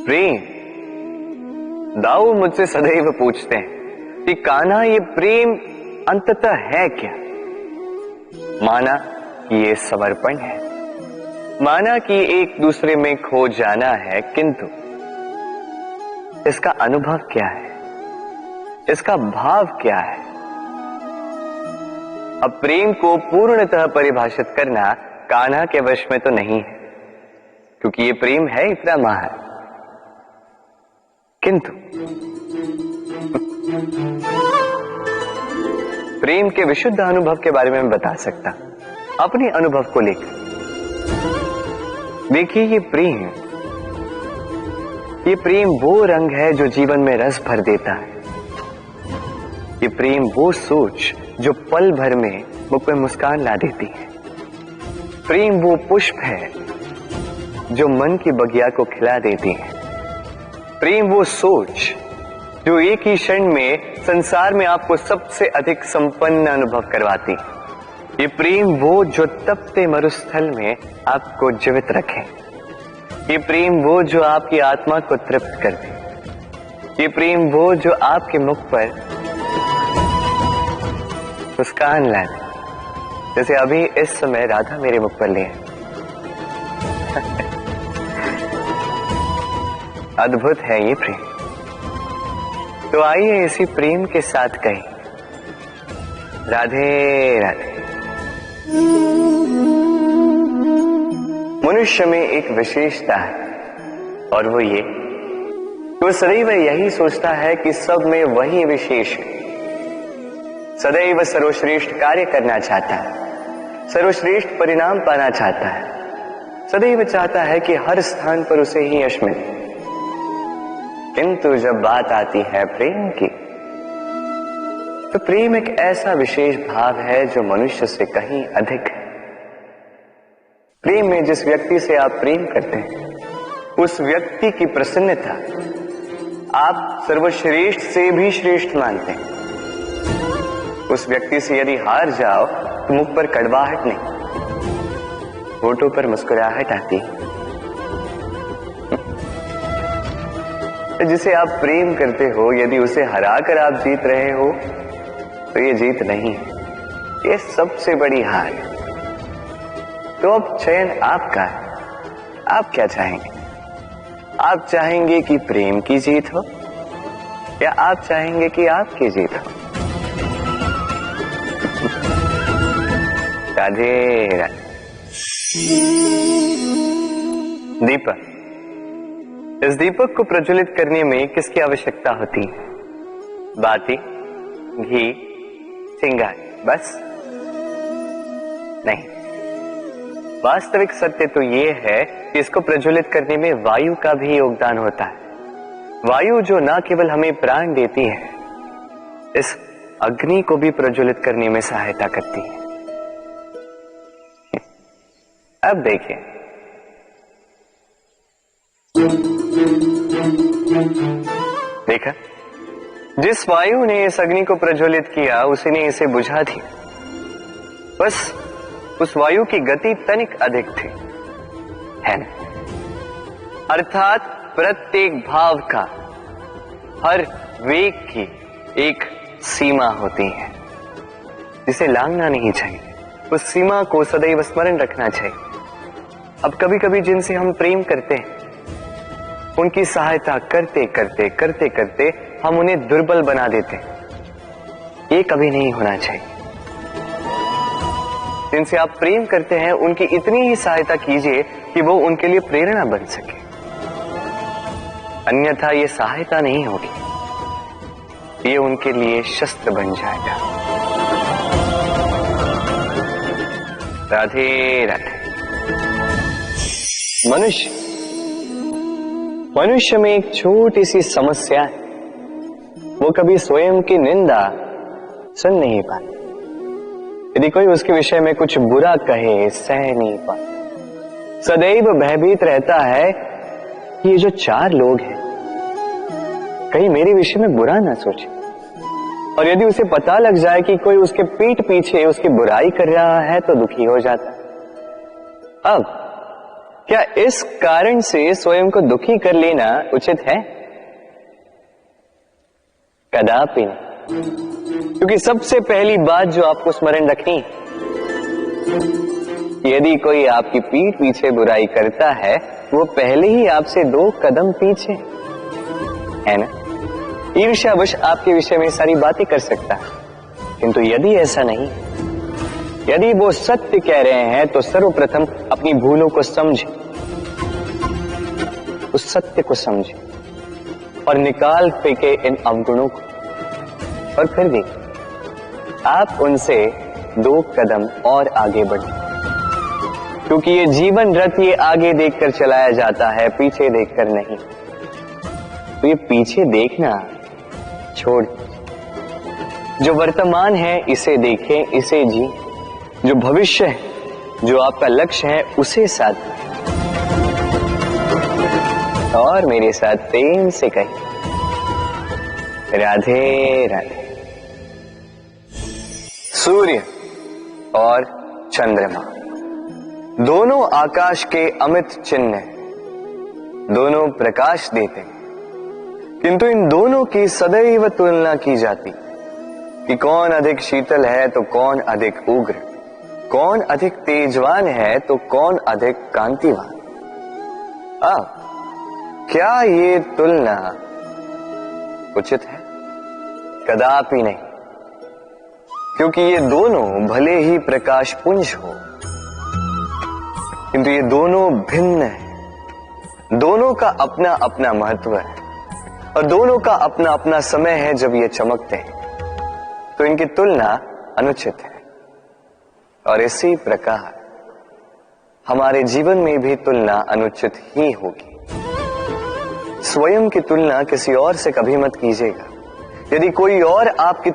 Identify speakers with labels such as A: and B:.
A: प्रेम। दाऊ मुझसे सदैव पूछते हैं कि कान्हा ये प्रेम अंततः है क्या। माना कि ये समर्पण है, माना कि एक दूसरे में खो जाना है, किंतु इसका अनुभव क्या है, इसका भाव क्या है। अब प्रेम को पूर्णतः परिभाषित करना कान्हा के वश में तो नहीं है, क्योंकि ये प्रेम है इतना महान। किंतु प्रेम के विशुद्ध अनुभव के बारे में मैं बता सकता अपने अनुभव को लेकर। देखिए, ये प्रेम वो रंग है जो जीवन में रस भर देता है। ये प्रेम वो सोच जो पल भर में मुख में मुस्कान ला देती है। प्रेम वो पुष्प है जो मन की बगिया को खिला देती है। प्रेम वो सोच जो एक ही क्षण में संसार में आपको सबसे अधिक संपन्न अनुभव करवाती है। ये प्रेम वो जो तपते मरुस्थल में आपको जीवित रखे। ये प्रेम वो जो आपकी आत्मा को तृप्त कर दे। ये प्रेम वो जो आपके मुख पर मुस्कान ला दे, जैसे अभी इस समय राधा मेरे मुख पर ले है। अद्भुत है ये प्रेम। तो आइए इसी प्रेम के साथ कहें राधे राधे। मनुष्य में एक विशेषता है, और वो ये कि वो सदैव यही सोचता है कि सब में वही विशेष है। सदैव सर्वश्रेष्ठ कार्य करना चाहता है, सर्वश्रेष्ठ परिणाम पाना चाहता है, सदैव चाहता है कि हर स्थान पर उसे ही यश मिले। किंतु जब बात आती है प्रेम की, तो प्रेम एक ऐसा विशेष भाव है जो मनुष्य से कहीं अधिक है। प्रेम में जिस व्यक्ति से आप प्रेम करते हैं, उस व्यक्ति की प्रसन्नता आप सर्वश्रेष्ठ से भी श्रेष्ठ मानते हैं। उस व्यक्ति से यदि हार जाओ तो मुख पर कड़वाहट नहीं, होठों पर मुस्कुराहट आती है। जिसे आप प्रेम करते हो, यदि उसे हराकर आप जीत रहे हो, तो ये जीत नहीं है, ये सबसे बड़ी हार है। तो अब चयन आपका है। आप क्या चाहेंगे? आप चाहेंगे कि प्रेम की जीत हो, या आप चाहेंगे कि आपकी जीत हो? राधे राधे। दीपक, इस दीपक को प्रज्वलित करने में किसकी आवश्यकता होती है? बाती, घी, चिंगारी, बस नहीं। वास्तविक सत्य तो यह है कि इसको प्रज्वलित करने में वायु का भी योगदान होता है। वायु जो न केवल हमें प्राण देती है, इस अग्नि को भी प्रज्वलित करने में सहायता करती है। अब देखिए, देखा, जिस वायु ने इस अग्नि को प्रज्वलित किया, उसी ने इसे बुझा दिया। बस उस वायु की गति तनिक अधिक थी, है ना? अर्थात प्रत्येक भाव का, हर वेग की एक सीमा होती है, जिसे लांघना नहीं चाहिए। उस सीमा को सदैव स्मरण रखना चाहिए। अब कभी कभी जिनसे हम प्रेम करते हैं, उनकी सहायता करते करते करते करते हम उन्हें दुर्बल बना देते हैं। ये कभी नहीं होना चाहिए। जिनसे आप प्रेम करते हैं, उनकी इतनी ही सहायता कीजिए कि वो उनके लिए प्रेरणा बन सके, अन्यथा ये सहायता नहीं होगी, ये उनके लिए शस्त्र बन जाएगा। राधे राधे। मनुष्य में एक छोटी सी समस्या है, वो कभी स्वयं की निंदा सुन नहीं पाता। यदि कोई उसके विषय में कुछ बुरा कहे, सह नहीं पाता। सदैव भयभीत रहता है कि ये जो चार लोग हैं, कहीं मेरे विषय में बुरा ना सोचे। और यदि उसे पता लग जाए कि कोई उसके पीठ पीछे उसकी बुराई कर रहा है, तो दुखी हो जाता है। अब क्या इस कारण से स्वयं को दुखी कर लेना उचित है? कदापि नहीं। क्योंकि सबसे पहली बात जो आपको स्मरण रखनी, यदि कोई आपकी पीठ पीछे बुराई करता है, वो पहले ही आपसे 2 कदम पीछे है ना। ईर्ष्यावश आपके विषय में सारी बातें कर सकता है, किंतु यदि ऐसा नहीं, यदि वो सत्य कह रहे हैं तो सर्वप्रथम अपनी भूलों को समझे, उस सत्य को समझे और निकाल फेंके इन अवगुणों को, और फिर देखिए आप उनसे 2 कदम और आगे बढ़े। क्योंकि ये जीवन रथ ये आगे देखकर चलाया जाता है, पीछे देखकर नहीं। तो ये पीछे देखना छोड़, जो वर्तमान है इसे देखें, इसे जी। जो भविष्य है, जो आपका लक्ष्य है, उसे साथ और मेरे साथ प्रेम से कहिए, राधे राधे। सूर्य और चंद्रमा दोनों आकाश के अमित चिन्ह हैं, दोनों प्रकाश देते हैं, किंतु इन दोनों की सदैव तुलना की जाती कि कौन अधिक शीतल है तो कौन अधिक उग्र, कौन अधिक तेजवान है तो कौन अधिक कांतिवान। अब क्या ये तुलना उचित है? कदापि नहीं। क्योंकि ये दोनों भले ही प्रकाश पुंज हो, किंतु ये दोनों भिन्न है। दोनों का अपना अपना महत्व है और दोनों का अपना अपना समय है जब ये चमकते हैं, तो इनकी तुलना अनुचित है। और इसी प्रकार हमारे जीवन में भी तुलना अनुचित ही होगी। स्वयं की तुलना किसी और से कभी मत कीजिएगा। यदि कोई और आपकी